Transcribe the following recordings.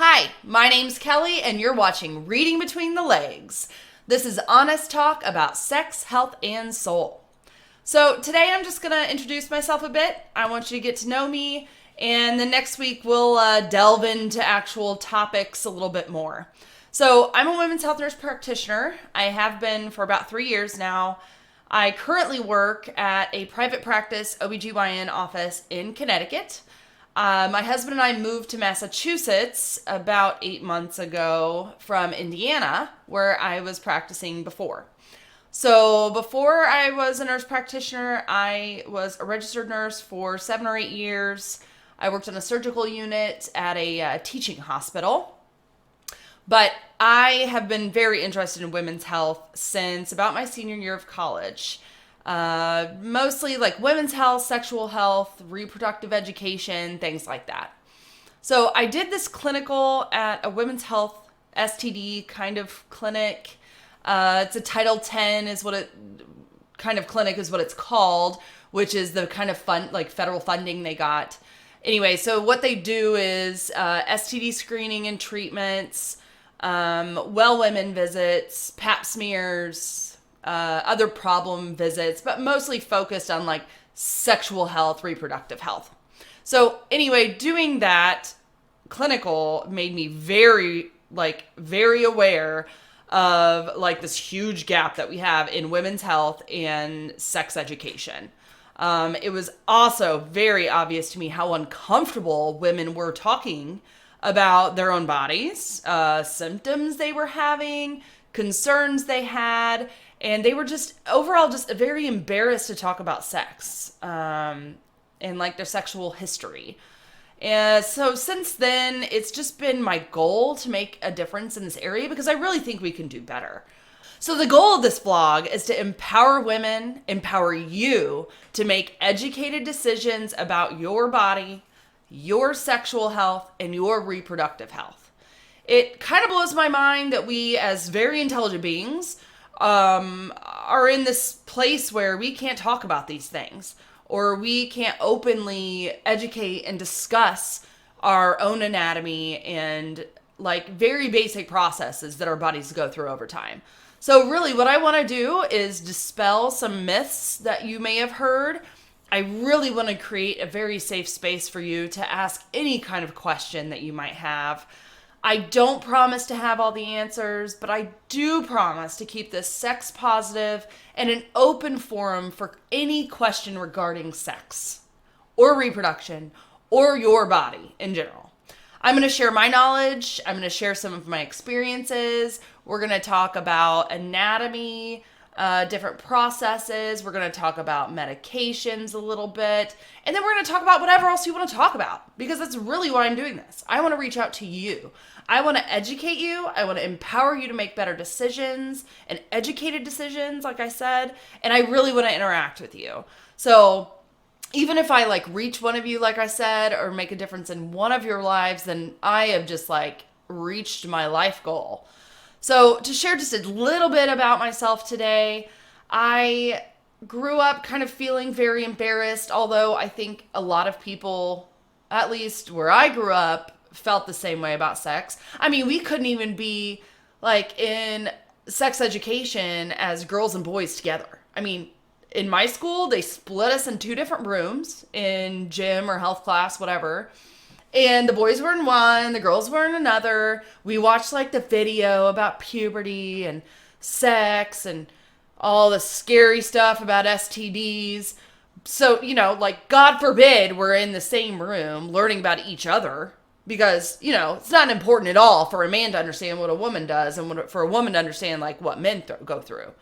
Hi, my name's Kelly, and you're watching Reading Between the Legs. This is honest talk about sex, health, and soul. So, today I'm just going to introduce myself a bit. I want you to get to know me, and then next week we'll delve into actual topics a little bit more. So, I'm a women's health nurse practitioner. I have been for about 3 years now. I currently work at a private practice OBGYN office in Connecticut. My husband and I moved to Massachusetts about 8 months ago from Indiana, where I was practicing before. So before I was a nurse practitioner, I was a registered nurse for 7 or 8 years. I worked on a surgical unit at a teaching hospital. But I have been very interested in women's health since about my senior year of college. Mostly like women's health, sexual health, reproductive education, things like that. So I did this clinical at a women's health STD kind of clinic. It's a Title 10 is what it kind of clinic is what it's called, which is the kind of fund like federal funding they got. Anyway, so what they do is STD screening and treatments, well women visits, pap smears, other problem visits, but mostly focused on like sexual health, reproductive health. So anyway, doing that clinical made me very aware of like this huge gap that we have in women's health and sex education. It was also very obvious to me how uncomfortable women were talking about their own bodies, symptoms they were having, concerns they had, and they were just overall just very embarrassed to talk about sex and like their sexual history. And so since then, it's just been my goal to make a difference in this area because I really think we can do better. So the goal of this vlog is to empower women, empower you to make educated decisions about your body, your sexual health, and your reproductive health. It kind of blows my mind that we, as very intelligent beings, are in this place where we can't talk about these things, or we can't openly educate and discuss our own anatomy and like very basic processes that our bodies go through over time. So really what I want to do is dispel some myths that you may have heard. I really want to create a very safe space for you to ask any kind of question that you might have. I don't promise to have all the answers, but I do promise to keep this sex positive and an open forum for any question regarding sex or reproduction or your body in general. I'm going to share my knowledge. I'm going to share some of my experiences. We're going to talk about anatomy, different processes. We're going to talk about medications a little bit. And then we're going to talk about whatever else you want to talk about because that's really why I'm doing this. I want to reach out to you. I want to educate you. I want to empower you to make better decisions and educated decisions, like I said. And I really want to interact with you. So even if I like reach one of you, like I said, or make a difference in one of your lives, then I have just like reached my life goal. So to share just a little bit about myself today, I grew up kind of feeling very embarrassed, although I think a lot of people, at least where I grew up, felt the same way about sex. I mean, we couldn't even be like in sex education as girls and boys together. I mean, in my school, they split us in 2 different rooms in gym or health class, whatever. And the boys were in one, the girls were in another. We watched like the video about puberty and sex and all the scary stuff about STDs. So, you know, like God forbid we're in the same room learning about each other because, you know, it's not important at all for a man to understand what a woman does and for a woman to understand like what men go through.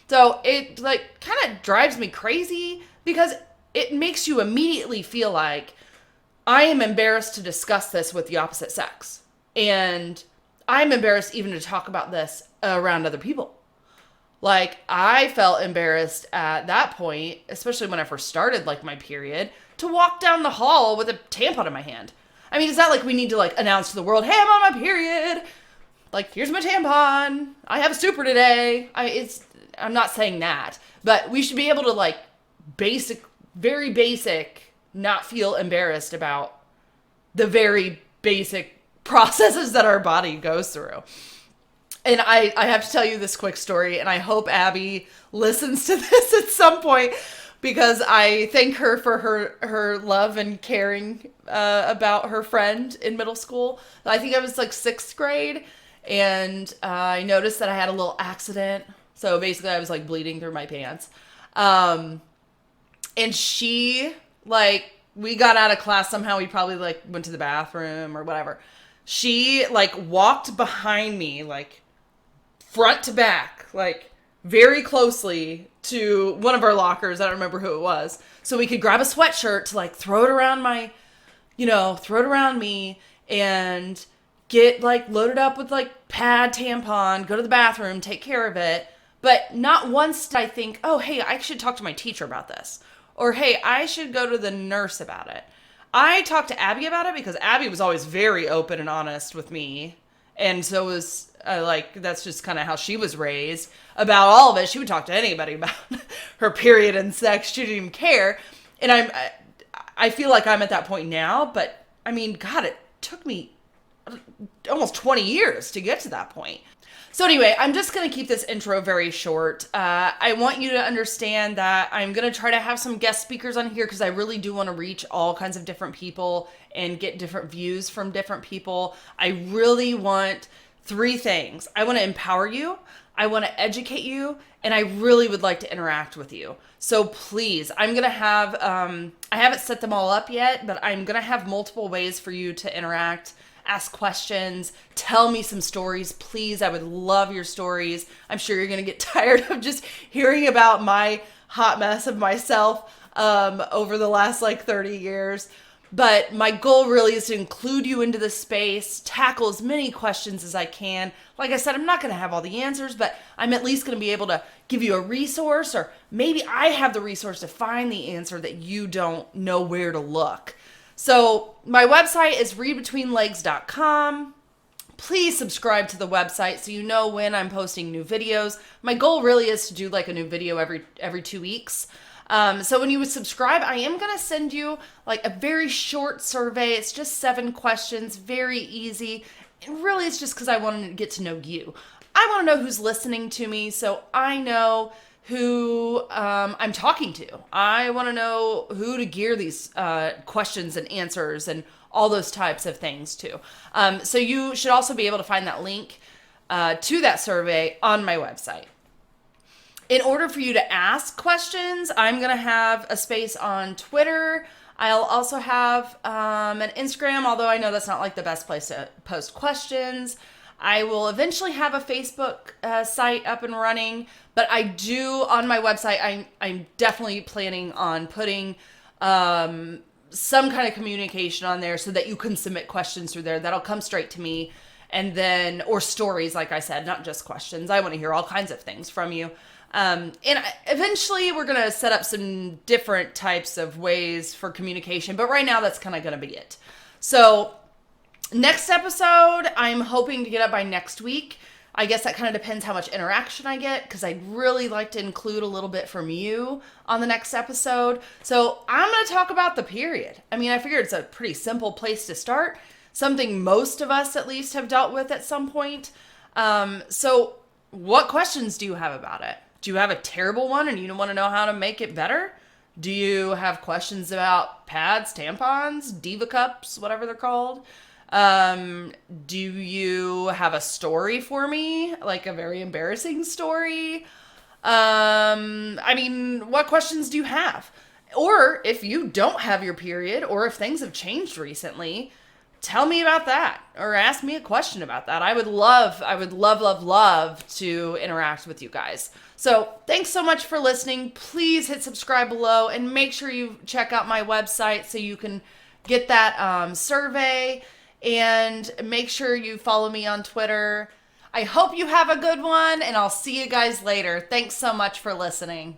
So it like kind of drives me crazy because it makes you immediately feel like I am embarrassed to discuss this with the opposite sex. And I'm embarrassed even to talk about this around other people. Like I felt embarrassed at that point, especially when I first started like my period, to walk down the hall with a tampon in my hand. I mean, it's not like we need to like announce to the world, hey, I'm on my period. Like, here's my tampon. I have a super today. I'm not saying that, but we should be able to like very basic, not feel embarrassed about the very basic processes that our body goes through. And I have to tell you this quick story, and I hope Abby listens to this at some point, because I thank her for her love and caring about her friend in middle school. I think I was like 6th grade, and I noticed that I had a little accident. So basically I was like bleeding through my pants. And she, like, we got out of class somehow. We probably like went to the bathroom or whatever. She like walked behind me, like front to back, like very closely to one of our lockers. I don't remember who it was. So we could grab a sweatshirt to like throw it around throw it around me and get like loaded up with like pad, tampon, go to the bathroom, take care of it. But not once did I think, oh, hey, I should talk to my teacher about this. Or, hey, I should go to the nurse about it. I talked to Abby about it because Abby was always very open and honest with me. And so was that's just kind of how she was raised about all of it. She would talk to anybody about her period and sex. She didn't even care. And I feel like I'm at that point now. But, I mean, God, it took me almost 20 years to get to that point. So anyway, I'm just going to keep this intro very short. I want you to understand that I'm going to try to have some guest speakers on here because I really do want to reach all kinds of different people and get different views from different people. I really want 3 things. I want to empower you, I want to educate you, and I really would like to interact with you. So please, I'm going to have, I haven't set them all up yet, but I'm going to have multiple ways for you to interact. Ask questions, tell me some stories, please. I would love your stories. I'm sure you're going to get tired of just hearing about my hot mess of myself over the last like 30 years. But my goal really is to include you into the space, tackle as many questions as I can. Like I said, I'm not going to have all the answers, but I'm at least going to be able to give you a resource, or maybe I have the resource to find the answer that you don't know where to look. So my website is readbetweenlegs.com. Please subscribe to the website so you know when I'm posting new videos. My goal really is to do like a new video every 2 weeks. So when you would subscribe, I am going to send you like a very short survey. It's just 7 questions, very easy. And really it's just because I want to get to know you. I want to know who's listening to me so I know who I'm talking to. I want to know who to gear these questions and answers and all those types of things to. So you should also be able to find that link to that survey on my website. In order for you to ask questions, I'm going to have a space on Twitter. I'll also have an Instagram, although I know that's not like the best place to post questions. I will eventually have a Facebook site up and running, but I do on my website, I'm definitely planning on putting some kind of communication on there so that you can submit questions through there. That'll come straight to me, and then, or stories, like I said, not just questions. I want to hear all kinds of things from you. And eventually we're going to set up some different types of ways for communication, but right now that's kind of going to be it. So next episode, I'm hoping to get up by next week. I guess that kind of depends how much interaction I get, because I'd really like to include a little bit from you on the next episode. So I'm going to talk about the period. I mean, I figure it's a pretty simple place to start. Something most of us at least have dealt with at some point. So what questions do you have about it? Do you have a terrible one and you don't want to know how to make it better? Do you have questions about pads, tampons, diva cups, whatever they're called? Do you have a story for me? Like a very embarrassing story? I mean, what questions do you have? Or if you don't have your period, or if things have changed recently, tell me about that, or ask me a question about that. I would love to interact with you guys. So thanks so much for listening. Please hit subscribe below and make sure you check out my website so you can get that survey, and make sure you follow me on Twitter. I hope you have a good one, and I'll see you guys later. Thanks so much for listening.